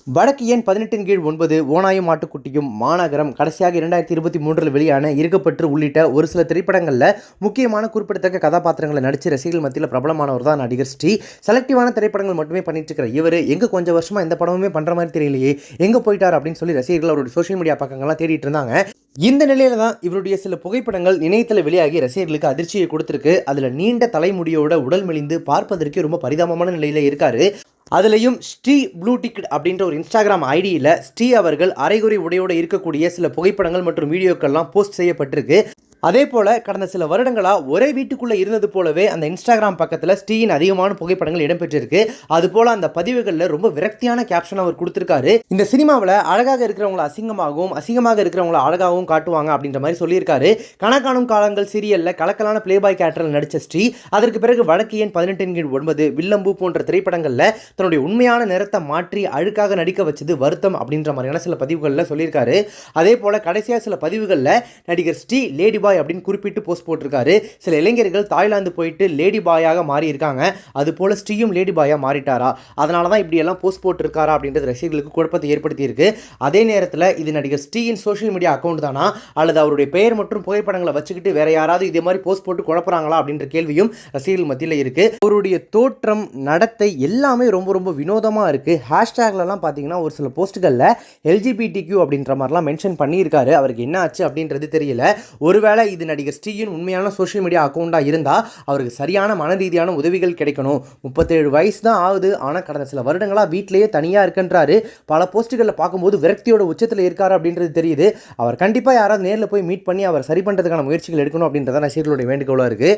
வடக்கு எண் 18/9 ஓநாயும் ஆட்டுக்குட்டியும் மாநகரம் கடைசியாக 2023 வெளியான இருக்கப்பற்று உள்ளிட்ட ஒரு சில திரைப்படங்களில் முக்கியமான குறிப்பிடத்தக்க கதாபாத்திரங்களை நடித்து ரசிகர்கள் மத்தியில் பிரபலமானவர் தான் நடிகர் ஸ்ரீ. செலக்டிவான திரைப்படங்கள் மட்டுமே பண்ணிட்டு இருக்கிற இவர் எங்கே கொஞ்சம் வருஷமாக எந்த படமுமே பண்ணுற மாதிரி தெரியலையே, எங்கே போயிட்டார் அப்படின்னு சொல்லி ரசிகர்கள் அவருடைய சோஷியல் மீடியா பக்கங்கள்லாம் தேடிட்டு இருந்தாங்க. இந்த நிலையில தான் இவருடைய சில புகைப்படங்கள் இணையத்தில் வெளியாகி ரசிகர்களுக்கு அதிர்ச்சியை கொடுத்துருக்கு. அதில் நீண்ட தலைமுடியோட உடல் மெலிந்து பார்ப்பதற்கு ரொம்ப பரிதாபமான நிலையில் இருக்காரு. அதுலேயும் ஸ்ரீ ப்ளூ டிக்கெட் அப்படின்ற ஒரு இன்ஸ்டாகிராம் ஐடியில் ஸ்ரீ அவர்கள் அரைகுறை உடையோடு இருக்கக்கூடிய சில புகைப்படங்கள் மற்றும் வீடியோக்கள்லாம் போஸ்ட் செய்யப்பட்டிருக்கு. அதே போல் கடந்த சில வருடங்களாக ஒரே வீட்டுக்குள்ளே இருந்தது போலவே அந்த இன்ஸ்டாகிராம் பக்கத்தில் ஸ்ரீயின் அதிகமான புகைப்படங்கள் இடம்பெற்றிருக்கு. அதுபோல் அந்த பதிவுகளில் ரொம்ப விரக்தியான கேப்ஷன் அவர் கொடுத்துருக்காரு. இந்த சினிமாவில் அழகாக இருக்கிறவங்கள அசிங்கமாகவும் அசிங்கமாக இருக்கிறவங்கள அழகாகவும் காட்டுவாங்க அப்படின்ற மாதிரி சொல்லியிருக்காரு. கணக்கானும் காலங்கள் சீரியலில் கலக்கலான பிளேபாய் கேரக்டரில் நடித்த ஸ்ரீ அதற்கு பிறகு வடக்கு எண் 18/9 வில்லம்பு போன்ற திரைப்படங்களில் தன்னுடைய உண்மையான நிறத்தை மாற்றி அழுக்காக நடிக்க வச்சது வருத்தம் அப்படின்ற மாதிரியான சில பதிவுகளில் சொல்லியிருக்காரு. அதே போல் கடைசியாக சில பதிவுகளில் நடிகர் ஸ்ரீ லேடி பாய் அப்படின்னு குறிப்பிட்டு போஸ்ட் போட்டிருக்காரு. சில இளைஞர்கள் தாய்லாந்து போயிட்டு லேடி பாயாக மாறி இருக்காங்க. அது போல ஸ்ரீயும் லேடி பாயா மாறிட்டாரா, அதனால தான் இப்படி எல்லாம் போஸ்ட் போட்டிருக்காரா அப்படின்றது ரசிகர்களுக்கு குழப்பத்தை ஏற்படுத்தி இருக்கு. அதே நேரத்தில் இது நடிகர் ஸ்ரீயின் சோஷியல் மீடியா அக்கௌண்ட் தானா அல்லது அவருடைய பெயர் மற்றும் புகைப்படங்களை வச்சுக்கிட்டு வேற யாராவது இதே மாதிரி போஸ்ட் போட்டு குழப்பறாங்களா அப்படின்ற கேள்வியும் ரசிகர்கள் மத்தியில் இருக்கு. அவருடைய தோற்றம் நடத்தை எல்லாமே ரொம்ப ரொம்ப வினோதமா இருக்கு. ஹேஷ்டேக்லாம் பார்த்தீங்கன்னா ஒரு சில போஸ்ட்டுகளில் LGBTQ அப்படின்ற மாதிரிலாம் மென்ஷன் பண்ணியிருக்காரு. அவருக்கு என்ன ஆச்சு அப்படின்றது தெரியல. ஒருவேளை இது நடிகர் ஸ்ரீயின் உண்மையான சோஷியல் மீடியா அக்கௌண்டாக இருந்தால் அவருக்கு சரியான மன ரீதியான உதவிகள் கிடைக்கணும். 37 வயசு தான் ஆகுது, ஆனால் கடந்த சில வருடங்களாக வீட்டிலேயே தனியாக இருக்குன்றாரு. பல போஸ்ட்டுகளில் பார்க்கும்போது விரக்தியோட உச்சத்தில் இருக்காரு அப்படின்றது தெரியுது. அவர் கண்டிப்பாக யாராவது நேரில் போய் மீட் பண்ணி அவர் சரி பண்ணுறதுக்கான முயற்சிகள் எடுக்கணும் அப்படின்றத ரசிகர்களுடைய வேண்டுகோளாக இருக்குது.